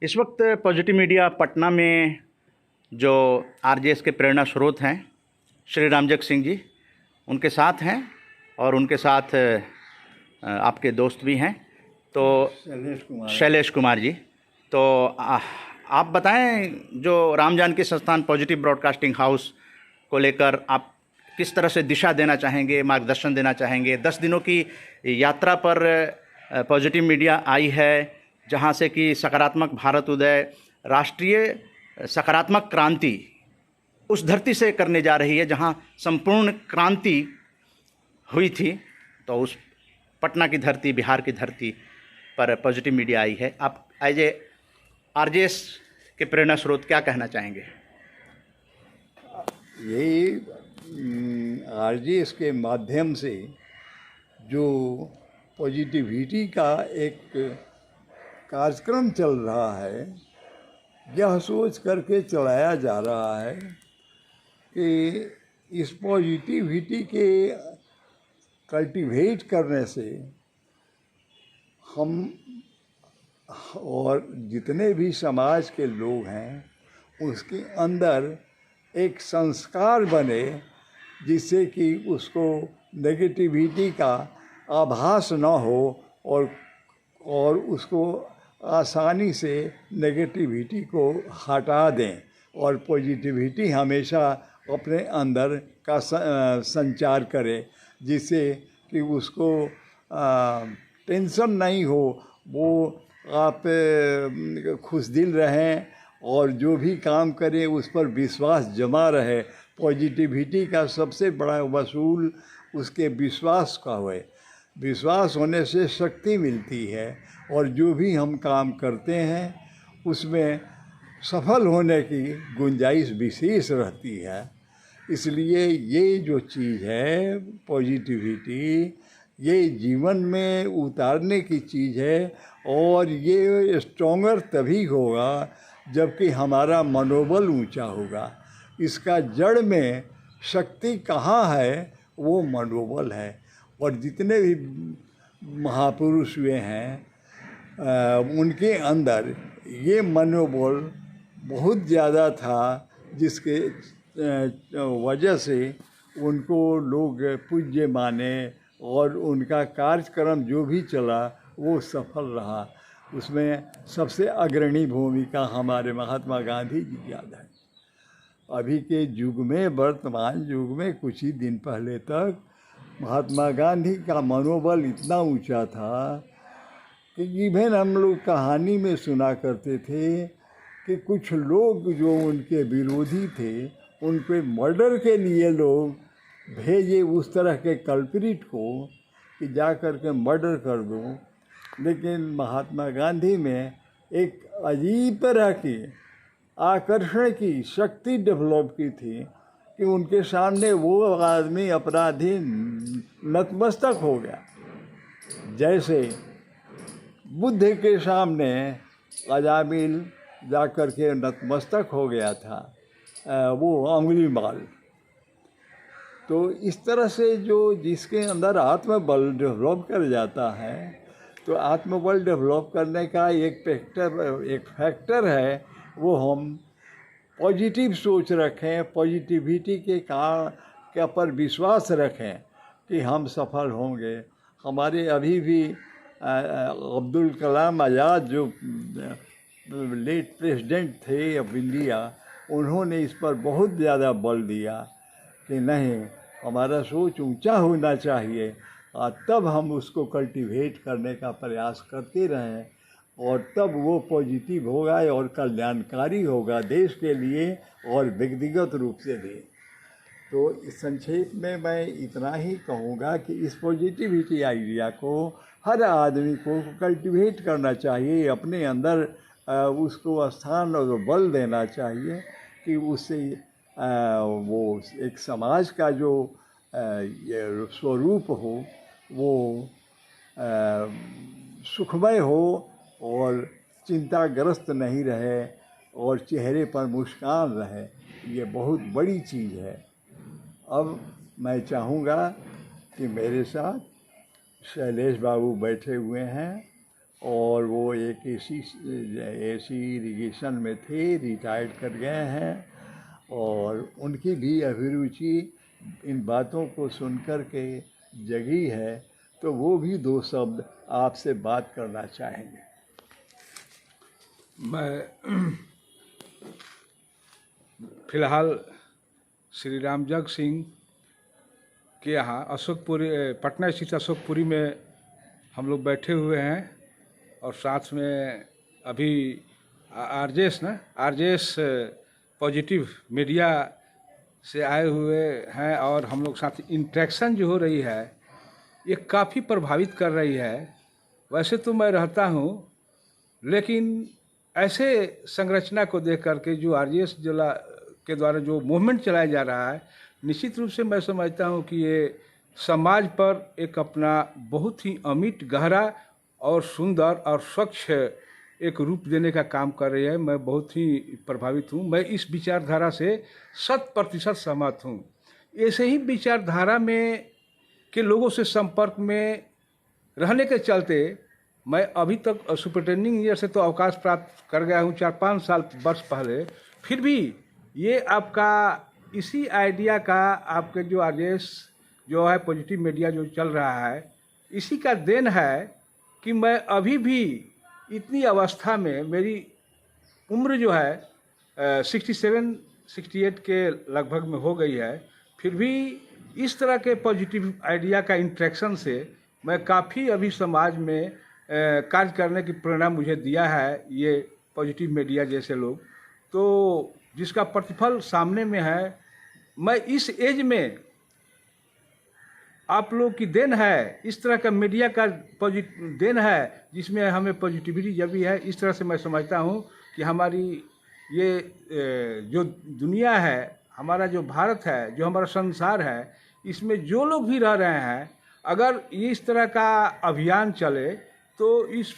इस वक्त positive media Patna में जो आरजेएस के प्रेरणा स्रोत हैं श्री रामजग सिंह जी उनके साथ हैं और उनके साथ आपके दोस्त भी हैं तो शैलेश कुमार जी। तो आप बताएं जो राम जानकी संस्थान पॉजिटिव ब्रॉडकास्टिंग हाउस को लेकर आप किस तरह से दिशा देना चाहेंगे, मार्गदर्शन देना चाहेंगे। 10 दिनों की यात्रा पर पॉजिटिव मीडिया आई है, जहां से कि सकारात्मक भारत उदय, राष्ट्रीय सकारात्मक क्रांति उस धरती से करने जा रही है जहां संपूर्ण क्रांति हुई थी। तो उस पटना की धरती, बिहार की धरती पर पॉजिटिव मीडिया आई है। आप एज ए आरजेएस के प्रेरणा स्रोत क्या कहना चाहेंगे? यही आरजेएस के माध्यम से जो पॉजिटिविटी का एक कार्यक्रम चल रहा है, यह सोच करके चलाया जा रहा है कि इस पॉजिटिविटी के कल्टीवेट करने से हम और जितने भी समाज के लोग हैं उसके अंदर एक संस्कार बने, जिससे कि उसको नेगेटिविटी का आभास न हो और उसको आसानी से नेगेटिविटी को हटा दें और पॉजिटिविटी हमेशा अपने अंदर का संचार करे, जिससे कि उसको टेंशन नहीं हो, वो आप खुश दिल रहें और जो भी काम करें उस पर विश्वास जमा रहे। पॉजिटिविटी का सबसे बड़ा वसूल उसके विश्वास का है। विश्वास होने से शक्ति मिलती है और जो भी हम काम करते हैं उसमें सफल होने की गुंजाइश विशेष रहती है। इसलिए ये जो चीज़ है पॉजिटिविटी, ये जीवन में उतारने की चीज़ है और ये स्ट्रॉन्गर तभी होगा जबकि हमारा मनोबल ऊंचा होगा। इसका जड़ में शक्ति कहाँ है? वो मनोबल है। और जितने भी महापुरुष हुए हैं उनके अंदर ये मनोबल बहुत ज़्यादा था, जिसके वजह से उनको लोग पूज्य माने और उनका कार्यक्रम जो भी चला वो सफल रहा। उसमें सबसे अग्रणी भूमिका हमारे महात्मा गांधी जी की याद है। अभी के युग में, वर्तमान युग में कुछ ही दिन पहले तक महात्मा गांधी का मनोबल इतना ऊंचा था कि इवन हम लोग कहानी में सुना करते थे कि कुछ लोग जो उनके विरोधी थे उन पे मर्डर के लिए लोग भेजे उस तरह के कल्प्रिट को कि जा कर के मर्डर कर दो। लेकिन महात्मा गांधी में एक अजीब तरह की आकर्षण की शक्ति डेवलप की थी कि उनके सामने वो आदमी अपराधी नतमस्तक हो गया। जैसे बुद्ध के सामने अजामिल जा कर के नतमस्तक हो गया था वो अंगुलीमाल। तो इस तरह से जो जिसके अंदर आत्मबल डेवलप कर जाता है, तो आत्मबल डेवलप करने का एक फैक्टर है वो हम पॉजिटिव सोच रखें, पॉजिटिविटी के पर विश्वास रखें कि हम सफल होंगे। हमारे अभी भी अब्दुल कलाम आज़ाद जो लेट प्रेसिडेंट थे ऑफ इंडिया, उन्होंने इस पर बहुत ज़्यादा बल दिया कि नहीं, हमारा सोच ऊंचा होना चाहिए और तब हम उसको कल्टीवेट करने का प्रयास करते रहें और तब वो पॉजिटिव होगा और कल्याणकारी होगा देश के लिए और व्यक्तिगत रूप से भी। तो इस संक्षेप में मैं इतना ही कहूँगा कि इस पॉजिटिविटी आइडिया को हर आदमी को कल्टीवेट करना चाहिए, अपने अंदर उसको स्थान और बल देना चाहिए कि उससे वो एक समाज का जो स्वरूप हो वो सुखमय हो और चिंताग्रस्त नहीं रहे और चेहरे पर मुस्कान रहे। ये बहुत बड़ी चीज़ है। अब मैं चाहूँगा कि मेरे साथ शैलेश बाबू बैठे हुए हैं और वो एक एसी इरिगेशन में थे, रिटायर्ड कर गए हैं, और उनकी भी अभिरुचि इन बातों को सुनकर के जगी है, तो वो भी दो शब्द आपसे बात करना चाहेंगे। मैं फिलहाल श्री रामजग सिंह के यहाँ अशोकपुरी, पटना स्थित अशोकपुरी में हम लोग बैठे हुए हैं, और साथ में अभी आरजेएस पॉजिटिव मीडिया से आए हुए हैं, और हम लोग साथ इंटरेक्शन जो हो रही है ये काफ़ी प्रभावित कर रही है। वैसे तो मैं रहता हूँ, लेकिन ऐसे संरचना को देख करके जो आरजेएस जिला के द्वारा जो मूवमेंट चलाया जा रहा है, निश्चित रूप से मैं समझता हूँ कि ये समाज पर एक अपना बहुत ही अमिट, गहरा और सुंदर और स्वच्छ एक रूप देने का काम कर रही है। मैं बहुत ही प्रभावित हूँ। मैं इस विचारधारा से 100% सहमत हूँ। ऐसे ही विचारधारा में के लोगों से संपर्क में रहने के चलते मैं अभी तक सुपरिटेंडिंग इंजीनियर से तो अवकाश प्राप्त कर गया हूँ 4-5 वर्ष पहले। फिर भी ये आपका इसी आइडिया का, आपके जो आरजेएस जो है पॉजिटिव मीडिया जो चल रहा है, इसी का देन है कि मैं अभी भी इतनी अवस्था में, मेरी उम्र जो है 67-68 के लगभग में हो गई है, फिर भी इस तरह के पॉजिटिव आइडिया का इंट्रैक्शन से मैं काफ़ी अभी समाज में कार्य करने की प्रेरणा मुझे दिया है ये पॉजिटिव मीडिया जैसे लोग, तो जिसका प्रतिफल सामने में है। मैं इस एज में आप लोग की देन है, इस तरह का मीडिया का देन है जिसमें हमें पॉजिटिविटी जब भी है। इस तरह से मैं समझता हूँ कि हमारी ये जो दुनिया है, हमारा जो भारत है, जो हमारा संसार है, इसमें जो लोग भी रह रहे हैं, अगर ये इस तरह का अभियान चले तो इस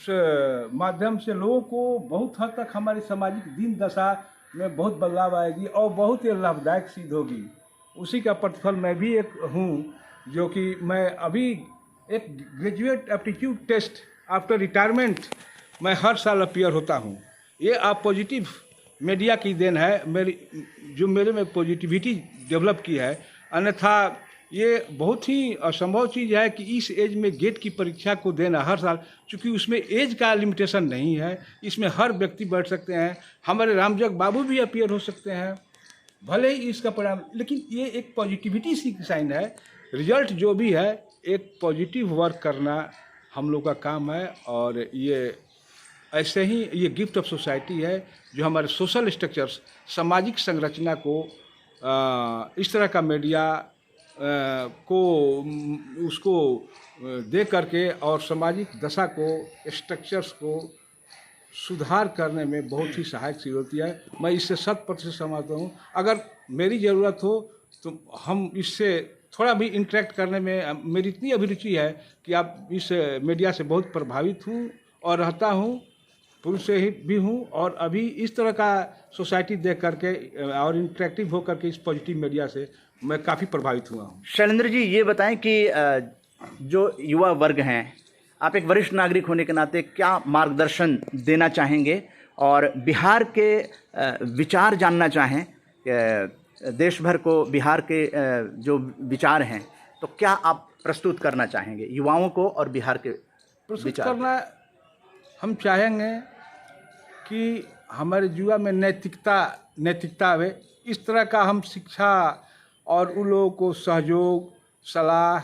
माध्यम से लोगों को बहुत हद तक हमारी सामाजिक दीन दशा में बहुत बदलाव आएगी और बहुत ही लाभदायक सिद्ध होगी। उसी का प्रतिफल मैं भी एक हूँ, जो कि मैं अभी एक graduate aptitude test after retirement मैं हर साल अपीयर होता हूँ। ये आप पॉजिटिव मीडिया की देन है, जो मेरे में पॉजिटिविटी डेवलप की है। अन्यथा ये बहुत ही असंभव चीज़ है कि इस एज में गेट की परीक्षा को देना हर साल, क्योंकि उसमें एज का लिमिटेशन नहीं है, इसमें हर व्यक्ति बैठ सकते हैं। हमारे रामजग बाबू भी अपीयर हो सकते हैं, भले ही इसका परिणाम, लेकिन ये एक पॉजिटिविटी सी साइन है। रिजल्ट जो भी है, एक पॉजिटिव वर्क करना हम लोग का काम है, और ये ऐसे ही ये गिफ्ट ऑफ सोसाइटी है जो हमारे सोशल स्ट्रक्चर्स, सामाजिक संरचना को इस तरह का मीडिया को उसको दे करके और सामाजिक दशा को, स्ट्रक्चर्स को सुधार करने में बहुत ही सहायक सिद्ध होती है। मैं इससे 100% सहमत हूँ। अगर मेरी ज़रूरत हो तो हम इससे थोड़ा भी इंटरेक्ट करने में मेरी इतनी अभिरुचि है कि आप इस मीडिया से बहुत प्रभावित हूँ और रहता हूँ, शुरू से ही भी हूँ, और अभी इस तरह का सोसाइटी देख करके और इंटरेक्टिव हो करके इस पॉजिटिव मीडिया से मैं काफ़ी प्रभावित हुआ हूँ। शैलेंद्र जी, ये बताएं कि जो युवा वर्ग हैं, आप एक वरिष्ठ नागरिक होने के नाते क्या मार्गदर्शन देना चाहेंगे, और बिहार के विचार जानना चाहें, देश भर को बिहार के जो विचार हैं, तो क्या आप प्रस्तुत करना चाहेंगे युवाओं को और बिहार के प्रस्तुत करना हम चाहेंगे कि हमारे युवा में नैतिकता आवे। इस तरह का हम शिक्षा और उन लोगों को सहयोग, सलाह,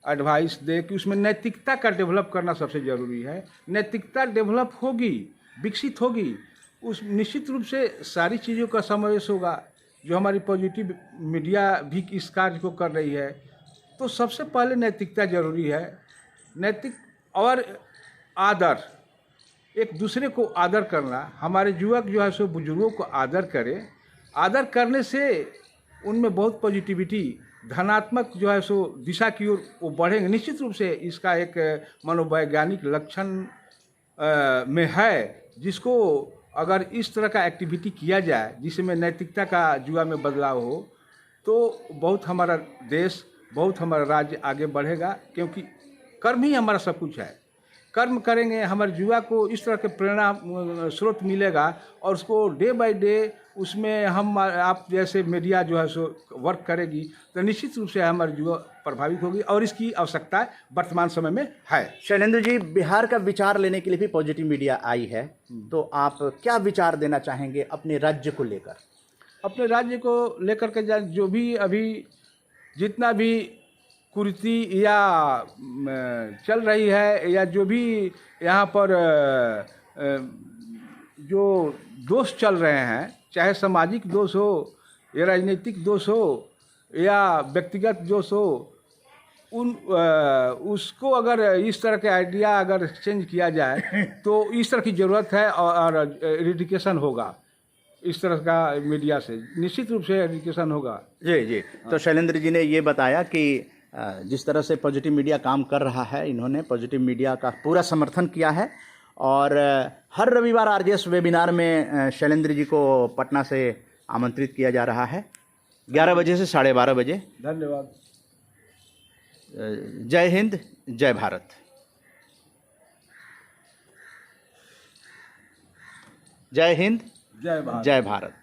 एडवाइस दे कि उसमें नैतिकता का डेवलप करना सबसे ज़रूरी है। नैतिकता डेवलप होगी, विकसित होगी, उस निश्चित रूप से सारी चीज़ों का समावेश होगा। जो हमारी पॉजिटिव मीडिया भी इस कार्य को कर रही है, तो सबसे पहले नैतिकता ज़रूरी है। नैतिक और आदर, एक दूसरे को आदर करना। हमारे युवक जो है सो बुजुर्गों को आदर करें। आदर करने से उनमें बहुत पॉजिटिविटी, धनात्मक जो है सो दिशा की ओर वो बढ़ेंगे। निश्चित रूप से इसका एक मनोवैज्ञानिक लक्षण में है, जिसको अगर इस तरह का एक्टिविटी किया जाए जिसमें नैतिकता का युवा में बदलाव हो, तो बहुत हमारा देश, बहुत हमारा राज्य आगे बढ़ेगा। क्योंकि कर्म ही हमारा सब कुछ है। कर्म करेंगे हमारे युवा को इस तरह के प्रेरणा स्रोत मिलेगा, और उसको डे बाय डे उसमें हम आप जैसे मीडिया जो है सो वर्क करेगी, तो निश्चित रूप से हमारे युवा प्रभावित होगी, और इसकी आवश्यकता वर्तमान समय में है। शैलेंद्र जी, बिहार का विचार लेने के लिए भी पॉजिटिव मीडिया आई है, तो आप क्या विचार देना चाहेंगे अपने राज्य को लेकर? अपने राज्य को लेकर के जो भी अभी जितना भी कुरीति या चल रही है, या जो भी यहाँ पर जो दोष चल रहे हैं, चाहे सामाजिक दोष हो या राजनीतिक दोष हो या व्यक्तिगत दोष हो, उसको अगर इस तरह के आइडिया अगर एक्सचेंज किया जाए तो इस तरह की ज़रूरत है, और एजुकेशन होगा इस तरह का मीडिया से, निश्चित रूप से एजुकेशन होगा। जी जी। तो शैलेंद्र जी ने ये बताया कि जिस तरह से पॉजिटिव मीडिया काम कर रहा है, इन्होंने पॉजिटिव मीडिया का पूरा समर्थन किया है, और हर रविवार आरजेएस वेबिनार में शैलेंद्र जी को पटना से आमंत्रित किया जा रहा है 11 बजे से 12:30 बजे। धन्यवाद। जय हिंद, जय भारत। जय हिंद, जय भारत। जय भारत।